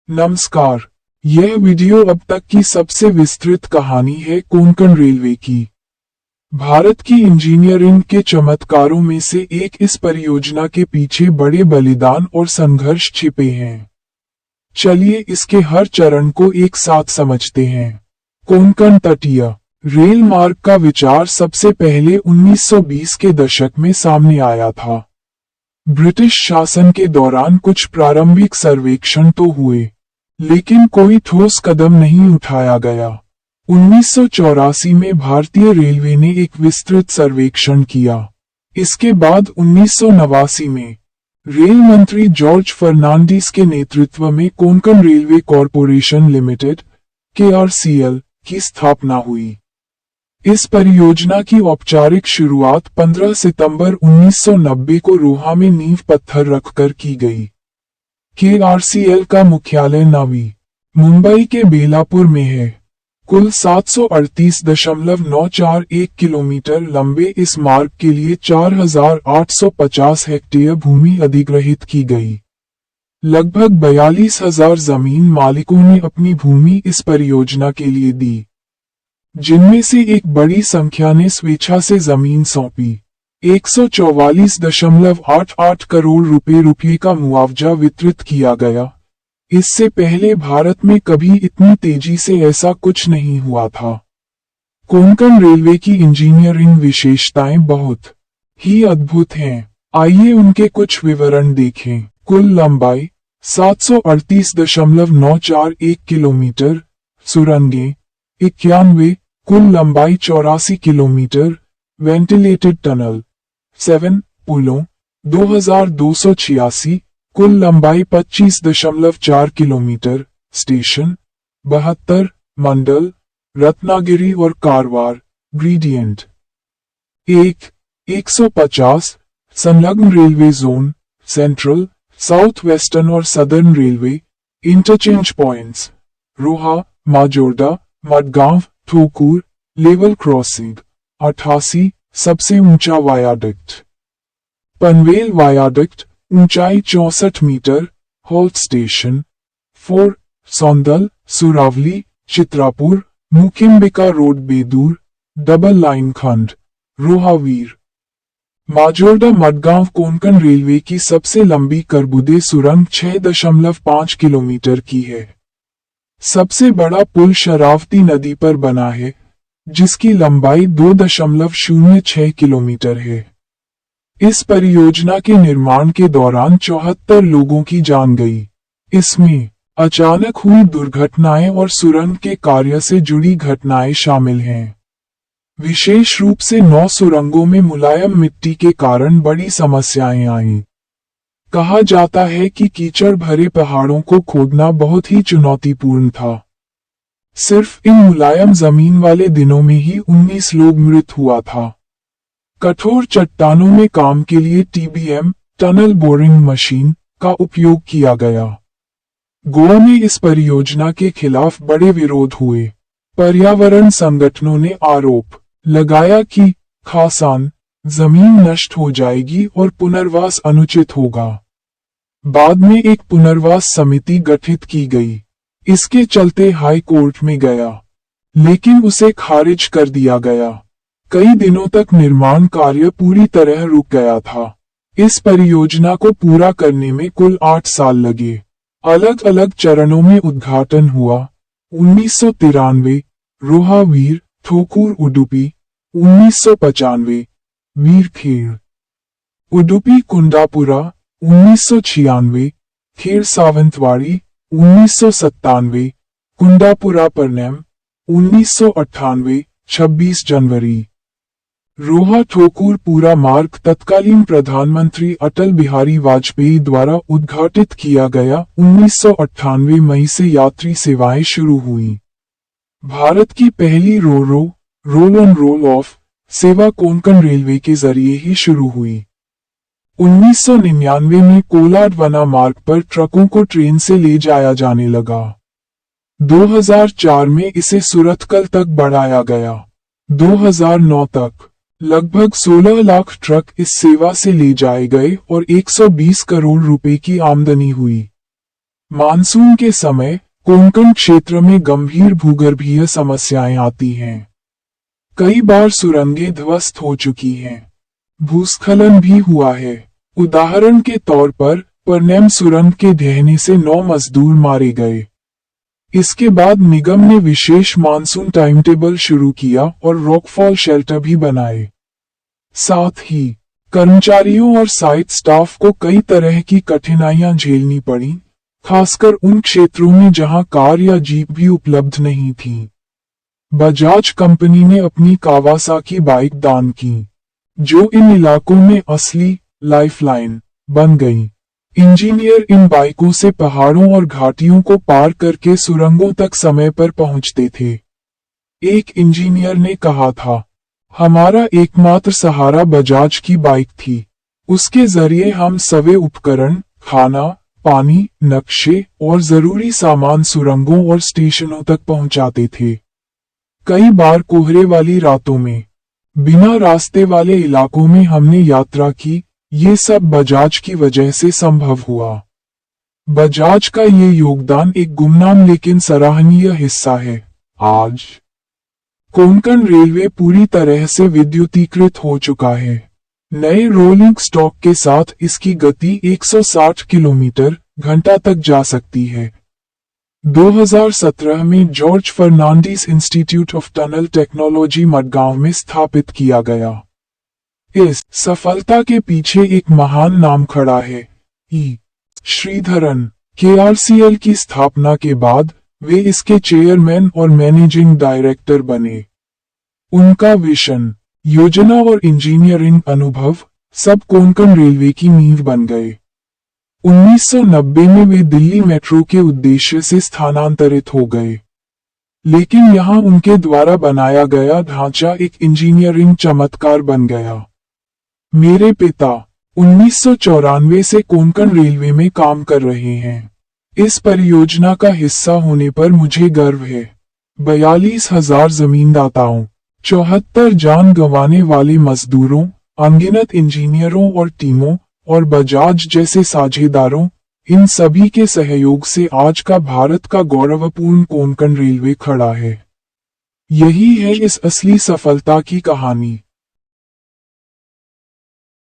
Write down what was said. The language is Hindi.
नमस्कार। यह वीडियो अब तक की सबसे विस्तृत कहानी है कोंकण रेलवे की। भारत की इंजीनियरिंग के चमत्कारों में से एक इस परियोजना के पीछे बड़े बलिदान और संघर्ष छिपे हैं। चलिए इसके हर चरण को एक साथ समझते हैं। कोंकण तटीय रेल मार्ग का विचार सबसे पहले 1920 के दशक में सामने आया था। ब्रिटिश शासन के दौरान कुछ प्रारंभिक सर्वेक्षण तो हुए, लेकिन कोई ठोस कदम नहीं उठाया गया। 1984 में भारतीय रेलवे ने एक विस्तृत सर्वेक्षण किया। इसके बाद 1989 में रेल मंत्री जॉर्ज फर्नांडीज के नेतृत्व में Konkan railway corporation limited (KRCL) की स्थापना हुई। इस परियोजना की औपचारिक शुरुआत 15 सितंबर 1990 को रोहा में नींव पत्थर रखकर की गई। KRCL का मुख्यालय नवी मुंबई के बेलापुर में है। कुल 738.941 किलोमीटर लंबे इस मार्ग के लिए 4,850 हेक्टेयर भूमि अधिग्रहित की गई। लगभग 42,000 जमीन मालिकों ने अपनी भूमि इस परियोजना के लिए दी, जिनमें से एक बड़ी संख्या ने स्वेच्छा से जमीन सौंपी। 144.88 करोड़ रुपए का मुआवजा वितरित किया गया। इससे पहले भारत में कभी इतनी तेजी से ऐसा कुछ नहीं हुआ था। कोंकण रेलवे की इंजीनियरिंग विशेषताएं बहुत ही अद्भुत हैं। आइए उनके कुछ विवरण देखें। कुल लंबाई 738.941 किलोमीटर, सुरंगें 91, कुल लंबाई 84 किलोमीटर, वेंटिलेटेड टनल 7, पुलों 2286, कुल लंबाई 25.4 किलोमीटर, स्टेशन 72, मंडल रत्नागिरी और कारवार, ग्रेडियंट 150, संलग्न railway zone, central, south western और southern railway, interchange points Roha, Majorda, Madgaon, Thokur, level crossing 88, सबसे ऊंचा वायाडक्ट पनवेल वायाडक्ट, ऊंचाई 64 metre, halt station 4, Saundal, Surawali, Chitrapur, Mookambika road Bedur, double line खंड, रोहावीर। माजोर्डा मडगांव कोंकण रेलवे की सबसे लंबी करबुदे सुरंग 6.5 किलोमीटर की है। सबसे बड़ा पुल शरावती नदी पर बना है, जिसकी लंबाई 2.06 किलोमीटर है। इस परियोजना के निर्माण के दौरान 74 लोगों की जान गई। इसमें अचानक हुई दुर्घटनाएं और सुरंग के कार्य से जुड़ी घटनाएं शामिल हैं। विशेष रूप से 9 सुरंगों में मुलायम मिट्टी के कारण बड़ी समस्याएं आईं। कहा जाता है कि कीचड़ भरे पहाड़ों को खोदना बहुत ही चुनौतीपूर्ण था। सिर्फ इन मुलायम जमीन वाले दिनों में ही 19 लोग मृत हुआ था। कठोर चट्टानों में काम के लिए TBM टनल बोरिंग मशीन का उपयोग किया गया। गोवा में इस परियोजना के खिलाफ बड़े विरोध हुए। पर्यावरण संगठनों ने आरोप लगाया कि खासान जमीन नष्ट हो जाएगी और पुनर्वास अनुचित होगा। बाद में एक पुनर्वास समिति गठित की गई। इसके चलते हाई कोर्ट में गया, लेकिन उसे खारिज कर दिया गया। कई दिनों तक निर्माण कार्य पूरी तरह रुक गया था। इस परियोजना को पूरा करने में कुल 8 साल लगे। अलग अलग चरणों में उद्घाटन हुआ। 1993 रोहावीर, ठोकूर उडुपी, 1995 वीरखेड़, उडुपी कुंडापुरा, 1996 खेड़ सावंतवाड़ी, 1997 कुंडापुरा परनेम, 1998 26 जनवरी। रोहा ठोकूर पूरा मार्ग तत्कालीन प्रधानमंत्री अटल बिहारी वाजपेयी द्वारा उद्घाटित किया गया। 1998 मई से यात्री सेवाएं शुरू हुई। भारत की पहली रोल ऑन रोल ऑफ सेवा कोंकण रेलवे के जरिए ही शुरू हुई। 1999 में कोलाड-वना मार्ग पर ट्रकों को ट्रेन से ले जाया जाने लगा। 2004 में इसे सुरतकल तक बढ़ाया गया। 2009 तक लगभग 16 लाख ट्रक इस सेवा से ले जाए गए और 120 करोड़ रुपए की आमदनी हुई। मानसून के समय कोंकण क्षेत्र में गंभीर भूगर्भीय समस्याएं आती हैं। कई बार सुरंगें ध्वस्त हो चुकी हैं। भूस्खलन भी हुआ है। उदाहरण के तौर पर परनेम सुरंग के ढहने से 9 मजदूर मारे गए। इसके बाद निगम ने विशेष मानसून टाइम टेबल शुरू किया और रॉकफॉल शेल्टर भी बनाए। साथ ही कर्मचारियों और साइट स्टाफ को कई तरह की कठिनाइयां झेलनी पड़ी, खासकर उन क्षेत्रों में जहां कार या जीप भी उपलब्ध नहीं थी। बजाज कंपनी ने अपनी कावासाकी बाइक दान की, जो इन इलाकों में असली लाइफलाइन बन गई। इंजीनियर इन बाइकों से पहाड़ों और घाटियों को पार करके सुरंगों तक समय पर पहुंचते थे। एक इंजीनियर ने कहा था, हमारा एकमात्र सहारा बजाज की बाइक थी। उसके जरिए हम सभी उपकरण, खाना, पानी, नक्शे और जरूरी सामान सुरंगों और स्टेशनों तक पहुंचाते थे। कई बार कोहरे वाली रातों में, बिना रास्ते वाले इलाकों में हमने यात्रा की। ये सब बजाज की वजह से संभव हुआ। बजाज का ये योगदान एक गुमनाम लेकिन सराहनीय हिस्सा है। आज कोंकण रेलवे पूरी तरह से विद्युतीकृत हो चुका है। नए रोलिंग स्टॉक के साथ इसकी गति 160 किलोमीटर घंटा तक जा सकती है। 2017 में George Fernandez institute of tunnel technology Madgaon में स्थापित किया गया। इस सफलता के पीछे एक महान नाम खड़ा है, ई श्रीधरन। केआरसीएल की स्थापना के बाद वे इसके चेयरमैन और मैनेजिंग डायरेक्टर बने। उनका विजन, योजना और इंजीनियरिंग अनुभव सब कोंकण रेलवे की नींव बन गए। 1990 में वे दिल्ली मेट्रो के उद्देश्य से स्थानांतरित हो गए, लेकिन यहां उनके द्वारा बनाया गया ढांचा एक इंजीनियरिंग चमत्कार बन गया। मेरे पिता 1994 से कोंकण रेलवे में काम कर रहे हैं। इस परियोजना का हिस्सा होने पर मुझे गर्व है। 42,000 जमींदाताओं, 74 जान गंवाने वाले मजदूरों, अनगिनत इंजीनियरों और टीमों, और बजाज जैसे साझेदारों, इन सभी के सहयोग से आज का भारत का गौरवपूर्ण कोंकण रेलवे खड़ा है। यही है इस असली सफलता की कहानी।